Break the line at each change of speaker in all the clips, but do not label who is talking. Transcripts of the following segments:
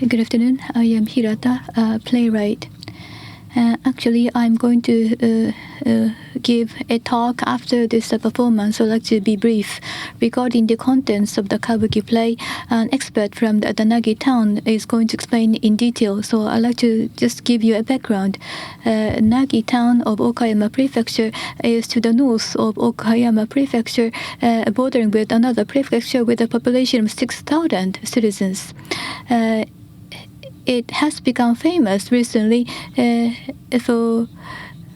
Good afternoon. I am Hirata, playwright. Actually, I'm going to give a talk after this performance. I'd like to be brief. Regarding the contents of the kabuki play, an expert from the Nagi town is going to explain in detail. So I'd like to just give you a background. Nagi town of Okayama Prefecture is to the north of Okayama Prefecture, bordering with another prefecture with a population of 6,000 citizens. It has become famous recently for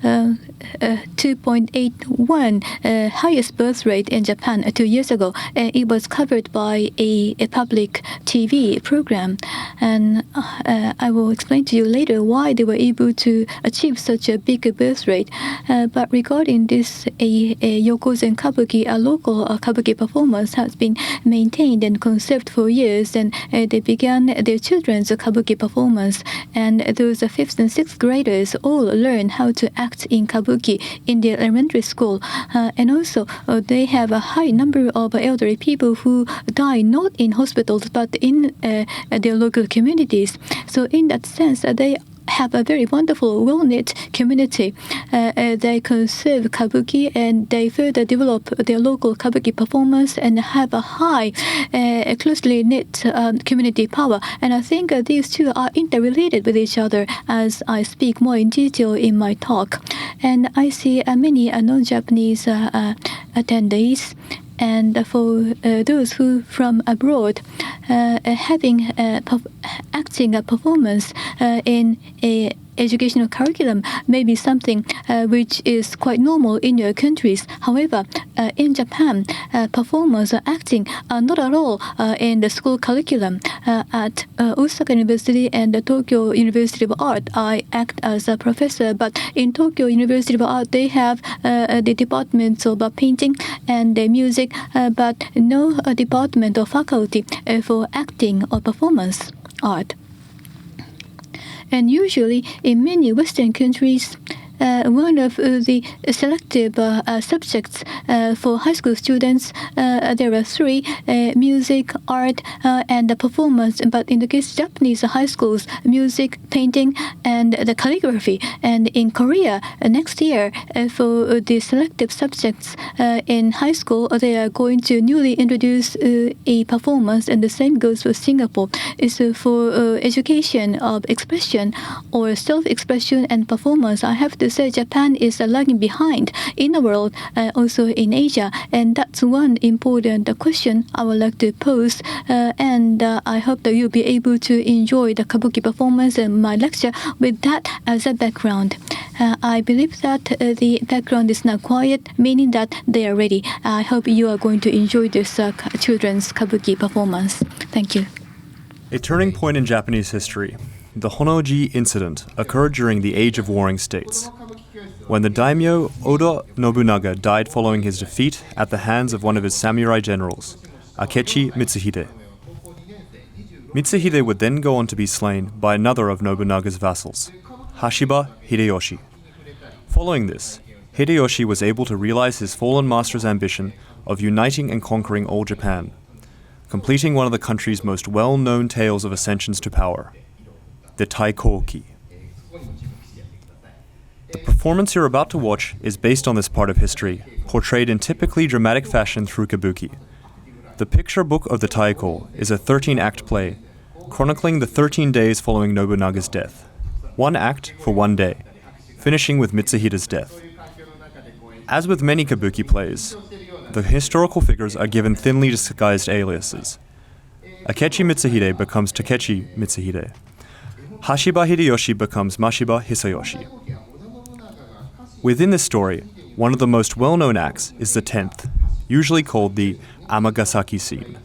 2.81 highest birth rate in Japan 2 years ago. It was covered by a public TV program, and I will explain to you later why they were able to achieve such a big birth rate. But regarding this, Yokozen Kabuki, a local kabuki performance, has been maintained and conserved for years, and they began their children's kabuki performance, and those 5th and 6th graders all learn how to act in kabuki in their elementary school, and also they have a high number of elderly people who die not in hospitals but in their local communities. So in that sense, they have a very wonderful, well-knit community. They conserve kabuki and they further develop their local kabuki performance and have a high, closely knit community power. And I think these two are interrelated with each other as I speak more in detail in my talk. And I see many non-Japanese attendees. And for those who from abroad, having acting a performance in a educational curriculum may be something which is quite normal in your countries. However, in Japan, performance or acting are not at all in the school curriculum. At Osaka University and the Tokyo University of Art, I act as a professor, but in Tokyo University of Art, they have the departments of painting and music, but no department or faculty for acting or performance art. And usually, in many Western countries, one of the selective subjects for high school students, there are 3, music, art, and performance. But in the case of Japanese high schools, music, painting, and the calligraphy. And in Korea, next year, for the selective subjects in high school, they are going to newly introduce a performance, and the same goes for Singapore. It's for education of expression or self-expression and performance. I have to say Japan is lagging behind in the world, also in Asia, and that's one important question I would like to pose, and I hope that you'll be able to enjoy the kabuki performance and my lecture with that as a background. I believe that the background is now quiet, meaning that they are ready. I hope you are going to enjoy this children's kabuki performance. Thank you.
A turning point in Japanese history. The Honnoji incident occurred during the Age of Warring States, when the daimyo Oda Nobunaga died following his defeat at the hands of one of his samurai generals, Akechi Mitsuhide. Mitsuhide would then go on to be slain by another of Nobunaga's vassals, Hashiba Hideyoshi. Following this, Hideyoshi was able to realize his fallen master's ambition of uniting and conquering all Japan, completing one of the country's most well-known tales of ascensions to power, the Taikoki. The performance you're about to watch is based on this part of history, portrayed in typically dramatic fashion through kabuki. The picture book of the Taiko is a 13-act play, chronicling the 13 days following Nobunaga's death. 1 act for 1 day, finishing with Mitsuhide's death. As with many kabuki plays, the historical figures are given thinly disguised aliases. Akechi Mitsuhide becomes Takechi Mitsuhide. Hashiba Hideyoshi becomes Mashiba Hisayoshi. Within this story, one of the most well-known acts is the 10th, usually called the Amagasaki scene.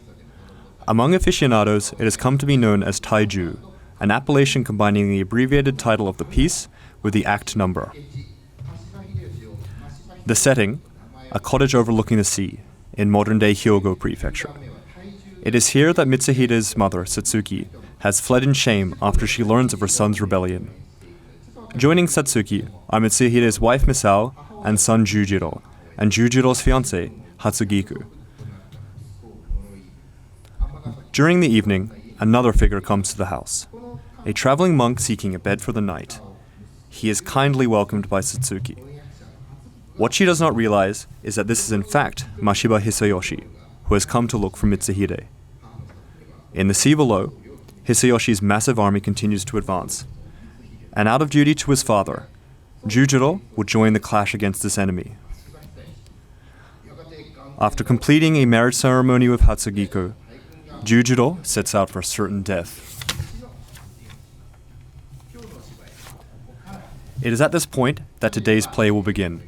Among aficionados, it has come to be known as Taiju, an appellation combining the abbreviated title of the piece with the act number. The setting, a cottage overlooking the sea, in modern-day Hyogo Prefecture. It is here that Mitsuhide's mother, Satsuki, has fled in shame after she learns of her son's rebellion. Joining Satsuki are Mitsuhide's wife Misao and son Jujiro, and Jujiro's fiancée, Hatsugiku. During the evening, another figure comes to the house, a traveling monk seeking a bed for the night. He is kindly welcomed by Satsuki. What she does not realize is that this is in fact Mashiba Hisayoshi, who has come to look for Mitsuhide. In the sea below, Hisayoshi's massive army continues to advance, and out of duty to his father, Jujiro would join the clash against this enemy. After completing a marriage ceremony with Hatsugiko, Jujiro sets out for certain death. It is at this point that today's play will begin.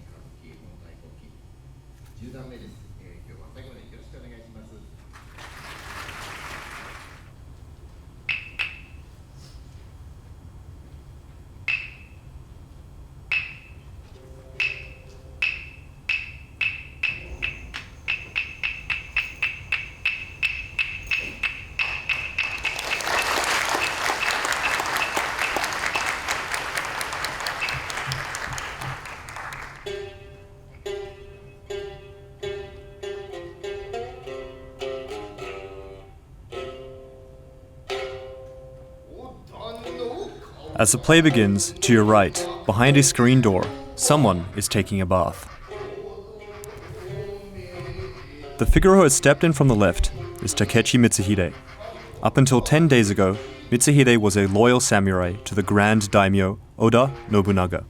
As the play begins, to your right, behind a screen door, someone is taking a bath. The figure who has stepped in from the left is Takechi Mitsuhide. Up until 10 days ago, Mitsuhide was a loyal samurai to the Grand Daimyo Oda Nobunaga.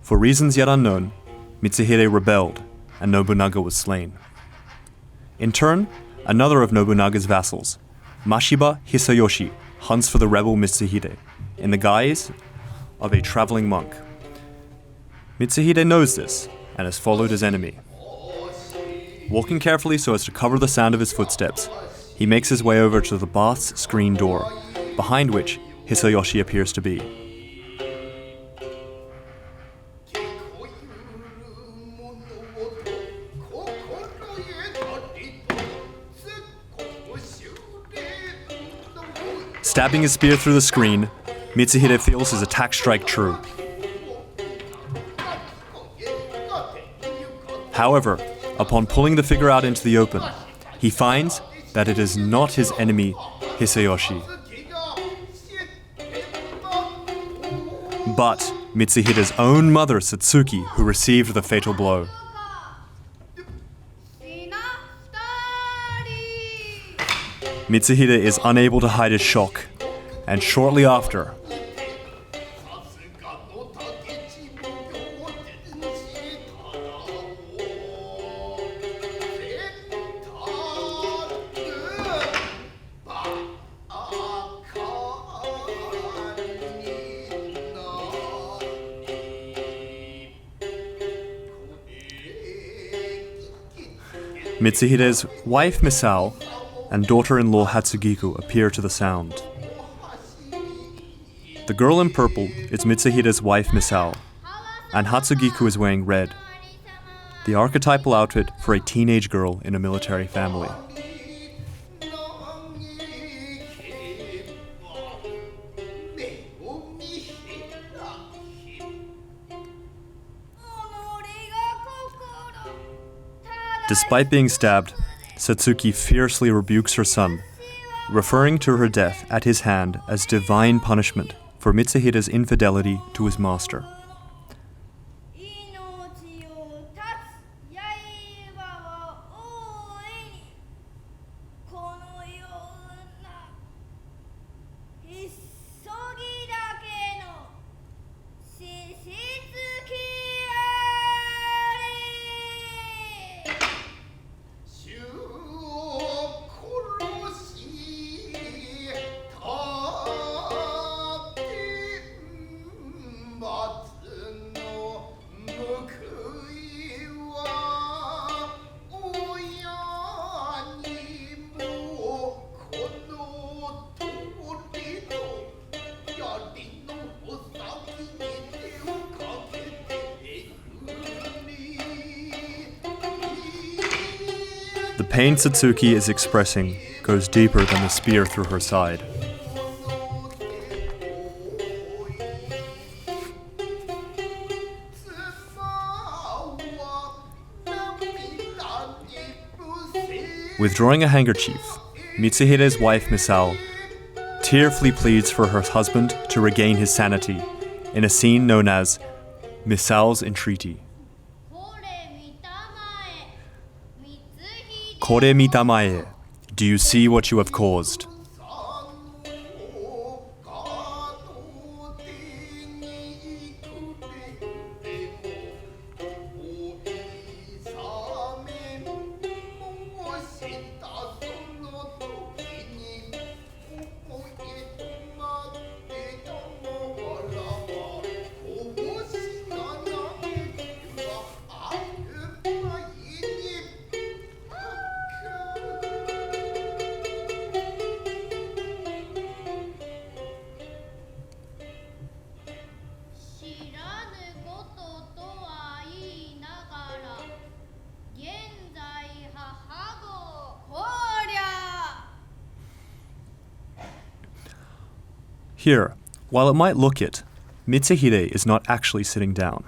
For reasons yet unknown, Mitsuhide rebelled, and Nobunaga was slain. In turn, another of Nobunaga's vassals, Mashiba Hisayoshi, hunts for the rebel Mitsuhide, in the guise of a traveling monk. Mitsuhide knows this, and has followed his enemy. Walking carefully so as to cover the sound of his footsteps, he makes his way over to the bath's screen door, behind which Hisayoshi appears to be. Stabbing his spear through the screen, Mitsuhide feels his attack strike true. However, upon pulling the figure out into the open, he finds that it is not his enemy, Hisayoshi, but Mitsuhide's own mother, Satsuki, who received the fatal blow. Mitsuhide is unable to hide his shock, and shortly after, Mitsuhide's wife Misao and daughter-in-law Hatsugiko appear to the sound. The girl in purple is Mitsuhide's wife Misao, and Hatsugiko is wearing red, the archetypal outfit for a teenage girl in a military family. Despite being stabbed, Satsuki fiercely rebukes her son, referring to her death at his hand as divine punishment for Mitsuhide's infidelity to his master. The pain Satsuki is expressing goes deeper than the spear through her side. Withdrawing a handkerchief, Mitsuhide's wife Misao tearfully pleads for her husband to regain his sanity in a scene known as Misao's entreaty. Kore mitamae, do you see what you have caused? Here, while it might look it, Mitsuhide is not actually sitting down.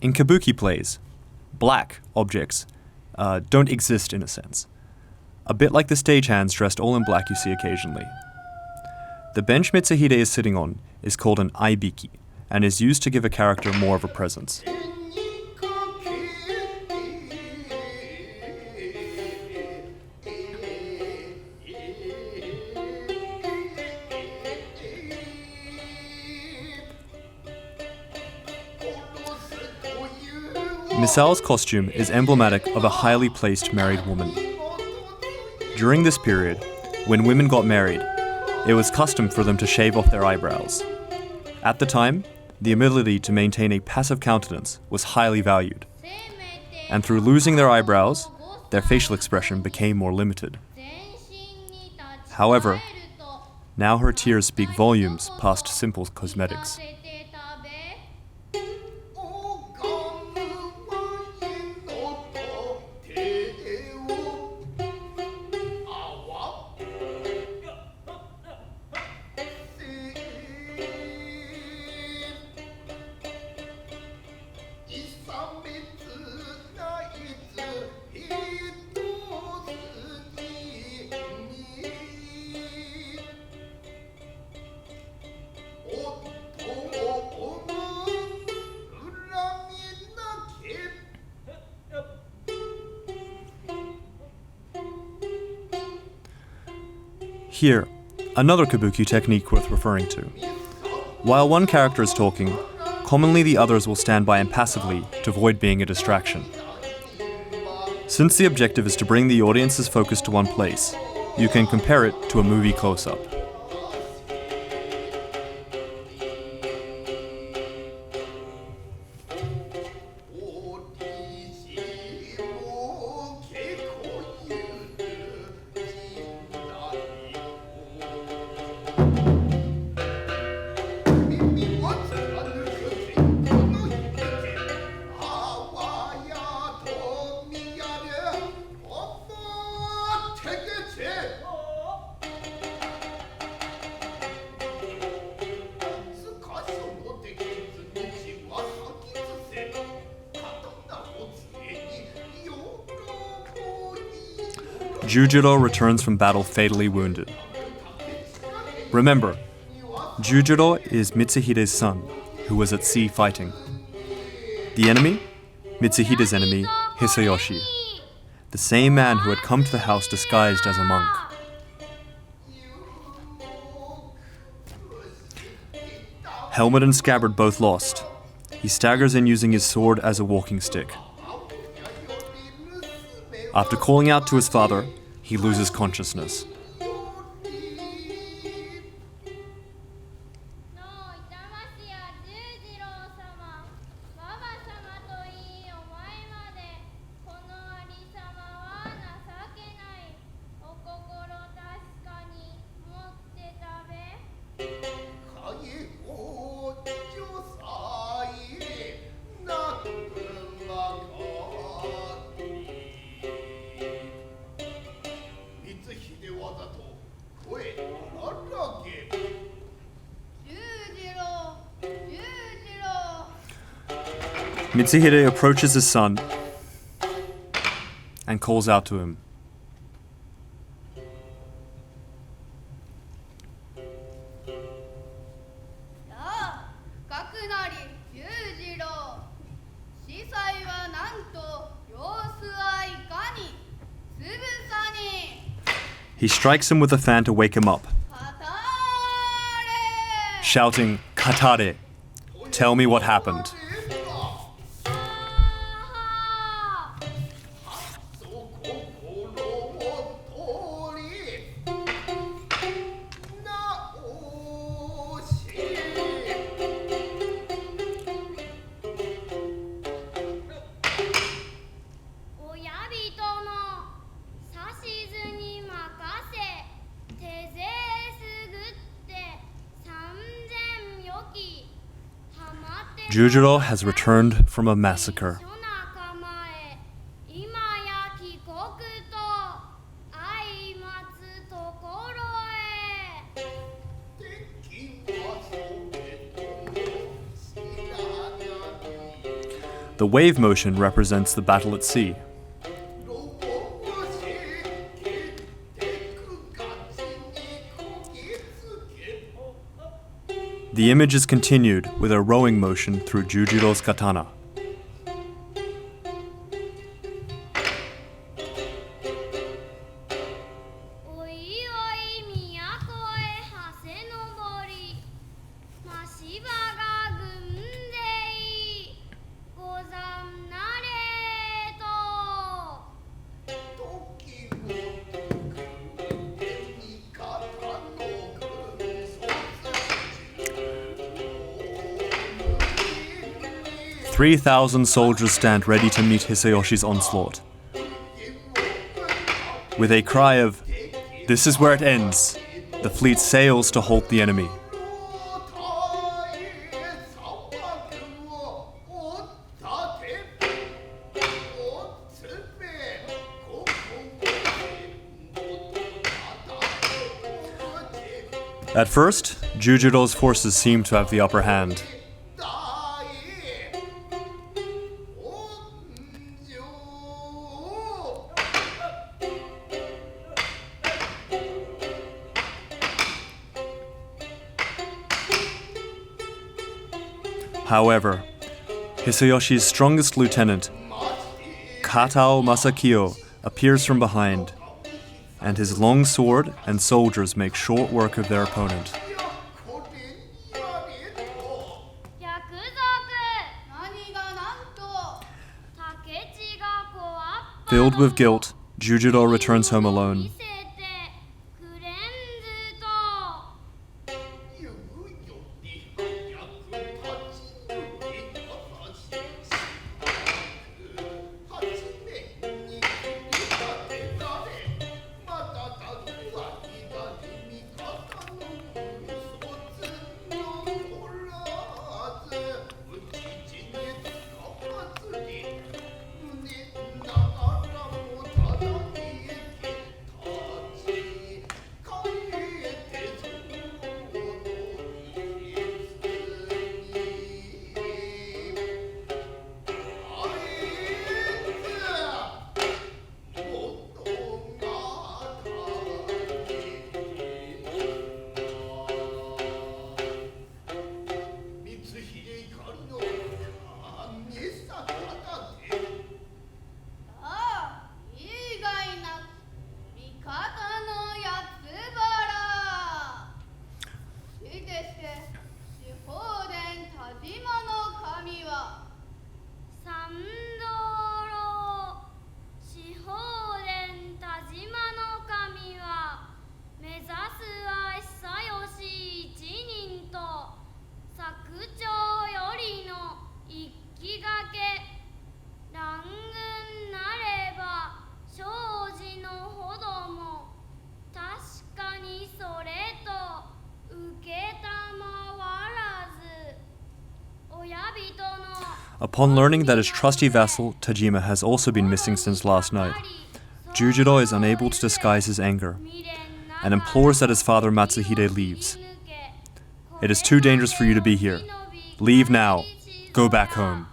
In kabuki plays, black objects don't exist in a sense. A bit like the stagehands dressed all in black you see occasionally. The bench Mitsuhide is sitting on is called an aibiki and is used to give a character more of a presence. Misao's costume is emblematic of a highly placed married woman. During this period, when women got married, it was custom for them to shave off their eyebrows. At the time, the ability to maintain a passive countenance was highly valued, and through losing their eyebrows, their facial expression became more limited. However, now her tears speak volumes past simple cosmetics. Here, another kabuki technique worth referring to. While one character is talking, commonly the others will stand by impassively to avoid being a distraction. Since the objective is to bring the audience's focus to one place, you can compare it to a movie close-up. Jujiro returns from battle fatally wounded. Remember, Jujiro is Mitsuhide's son, who was at sea fighting. The enemy? Mitsuhide's enemy, Hisayoshi, the same man who had come to the house disguised as a monk. Helmet and scabbard both lost. He staggers in using his sword as a walking stick. After calling out to his father, he loses consciousness. Mitsuhide approaches his son and calls out to him. He strikes him with a fan to wake him up, shouting, "Katare! Tell me what happened." Jujiro has returned from a massacre. The wave motion represents the battle at sea. The image is continued with a rowing motion through Jujiro's katana. "3,000 soldiers stand ready to meet Hisayoshi's onslaught. With a cry of, 'This is where it ends,' the fleet sails to halt the enemy. At first, Jujiro's forces seem to have the upper hand. However, Hisayoshi's strongest lieutenant, Katao Masakyo, appears from behind, and his long sword and soldiers make short work of their opponent. Filled with guilt, Jujiro returns home alone. Upon learning that his trusty vassal, Tajima, has also been missing since last night, Jujiro is unable to disguise his anger and implores that his father Matsuhide leaves. "It is too dangerous for you to be here. Leave now. Go back home."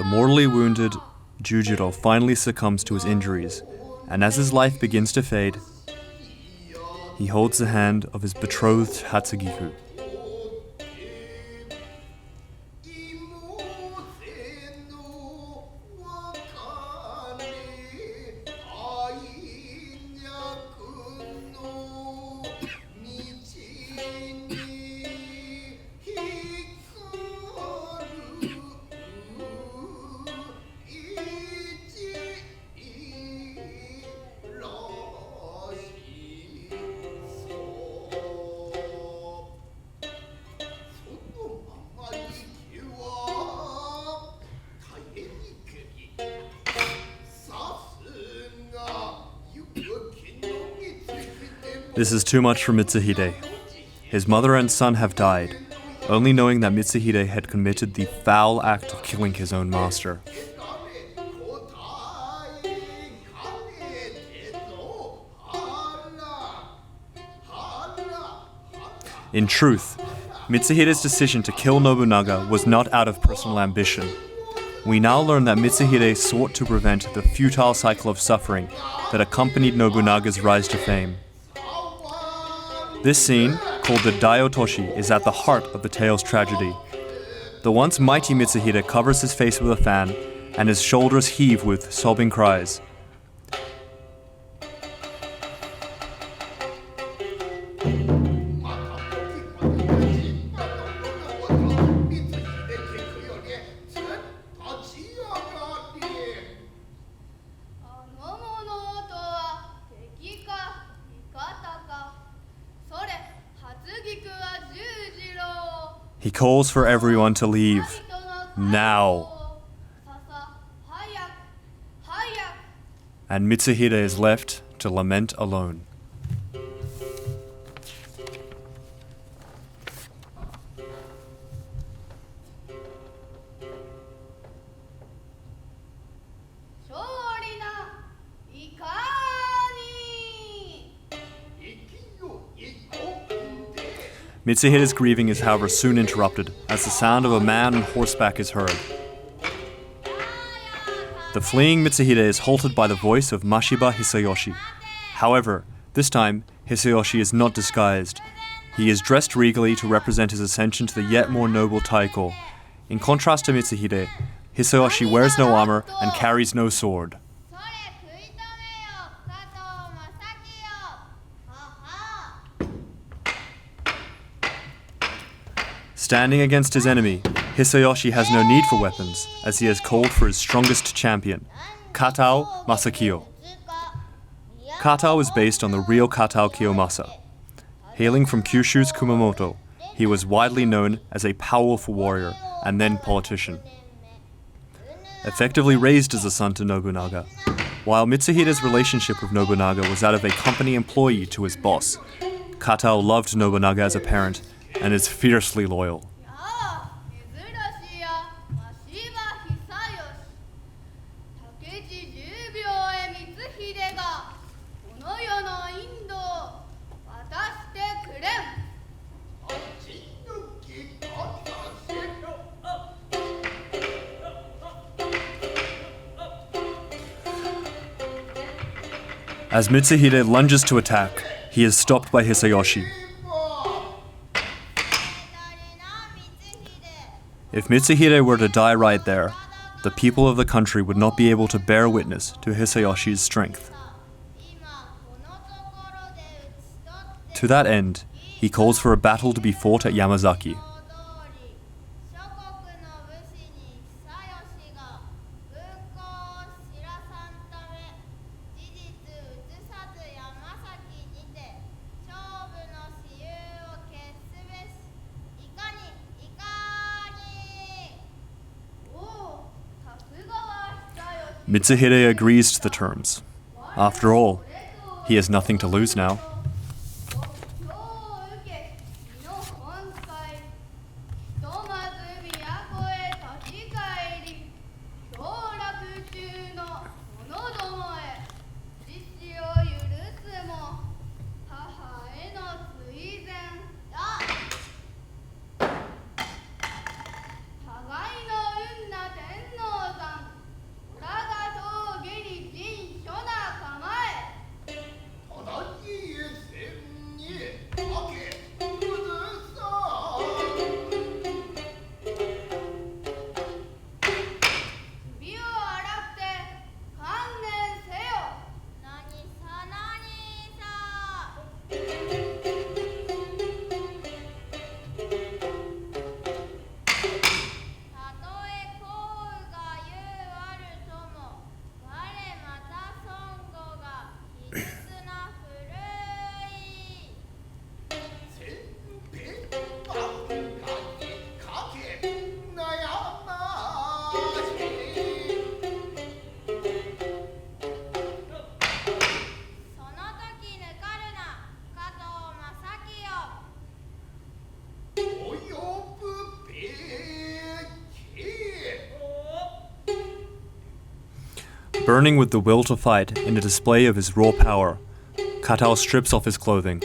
The mortally wounded Jujiro finally succumbs to his injuries, and as his life begins to fade, he holds the hand of his betrothed Hatsugiku. This is too much for Mitsuhide. His mother and son have died, only knowing that Mitsuhide had committed the foul act of killing his own master. In truth, Mitsuhide's decision to kill Nobunaga was not out of personal ambition. We now learn that Mitsuhide sought to prevent the futile cycle of suffering that accompanied Nobunaga's rise to fame. This scene, called the Daiotoshi, is at the heart of the tale's tragedy. The once mighty Mitsuhide covers his face with a fan, and his shoulders heave with sobbing cries. He calls for everyone to leave. Now. And Mitsuhide is left to lament alone. Mitsuhide's grieving is however soon interrupted as the sound of a man on horseback is heard. The fleeing Mitsuhide is halted by the voice of Mashiba Hisayoshi. However, this time, Hisayoshi is not disguised. He is dressed regally to represent his ascension to the yet more noble Taiko. In contrast to Mitsuhide, Hisayoshi wears no armor and carries no sword. Standing against his enemy, Hisayoshi has no need for weapons, as he has called for his strongest champion, Katao Masakiyo. Katao is based on the real Katao Kiyomasa. Hailing from Kyushu's Kumamoto, he was widely known as a powerful warrior and then politician. Effectively raised as a son to Nobunaga, while Mitsuhide's relationship with Nobunaga was that of a company employee to his boss, Katao loved Nobunaga as a parent and is fiercely loyal. As Mitsuhide lunges to attack, he is stopped by Hisayoshi. If Mitsuhide were to die right there, the people of the country would not be able to bear witness to Hisayoshi's strength. To that end, he calls for a battle to be fought at Yamazaki. Mitsuhide agrees to the terms. After all, he has nothing to lose now. Burning with the will to fight in a display of his raw power, Katao strips off his clothing.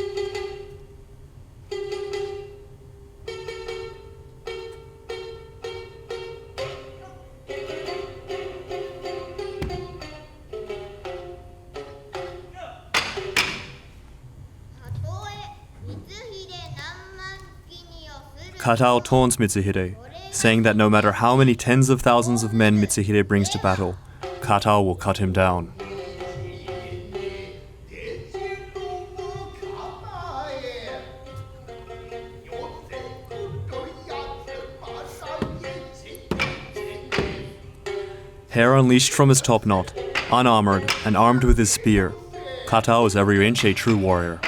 Katao taunts Mitsuhide, saying that no matter how many tens of thousands of men Mitsuhide brings to battle, Katao will cut him down. Hair unleashed from his topknot, unarmored and armed with his spear, Katao is every inch a true warrior.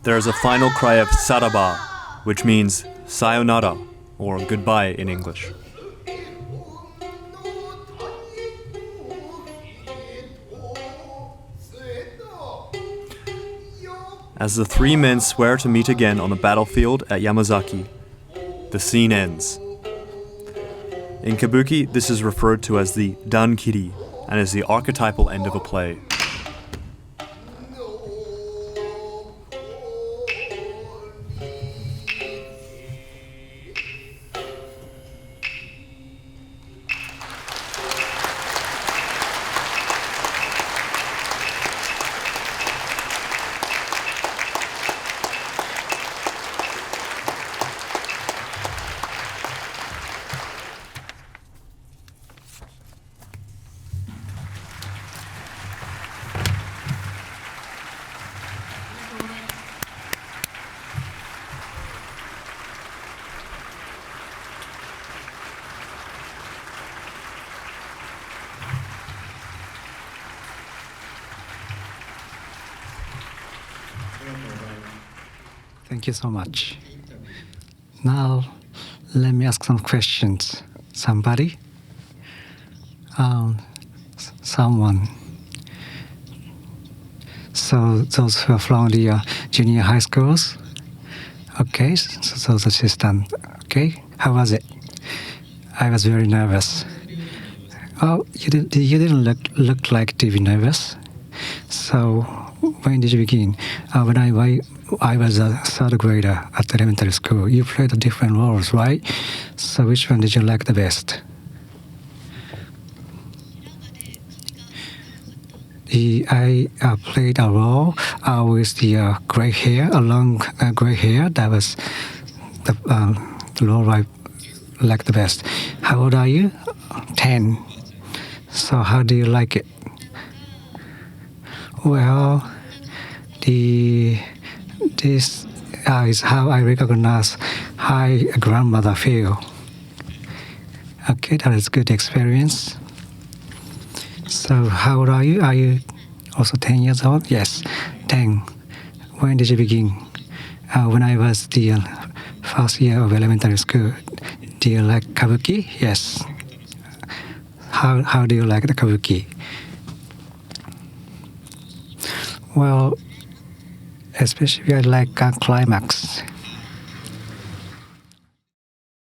There is a final cry of saraba, which means sayonara, or goodbye in English. As the three men swear to meet again on the battlefield at Yamazaki, the scene ends. In Kabuki, this is referred to as the dankiri and is the archetypal end of a play.
Thank you so much. Now, let me ask some questions. Somebody? Someone. So those who are from the junior high schools? Okay, so the assistant. Okay, how was it? I was very nervous. Oh, you didn't look like to be nervous. So when did you begin? When I was a third grader at elementary school. You played different roles, right? So which one did you like the best? I played a role with the gray hair, a long gray hair. That was the role I liked the best. How old are you? 10. So how do you like it? Well, this is how I recognize how a grandmother feel. Okay, that is good experience. So how old are you? Are you also 10 years old? Yes, 10. When did you begin? When I was the first year of elementary school. Do you like kabuki? Yes. How do you like the kabuki? Well, especially I like climax.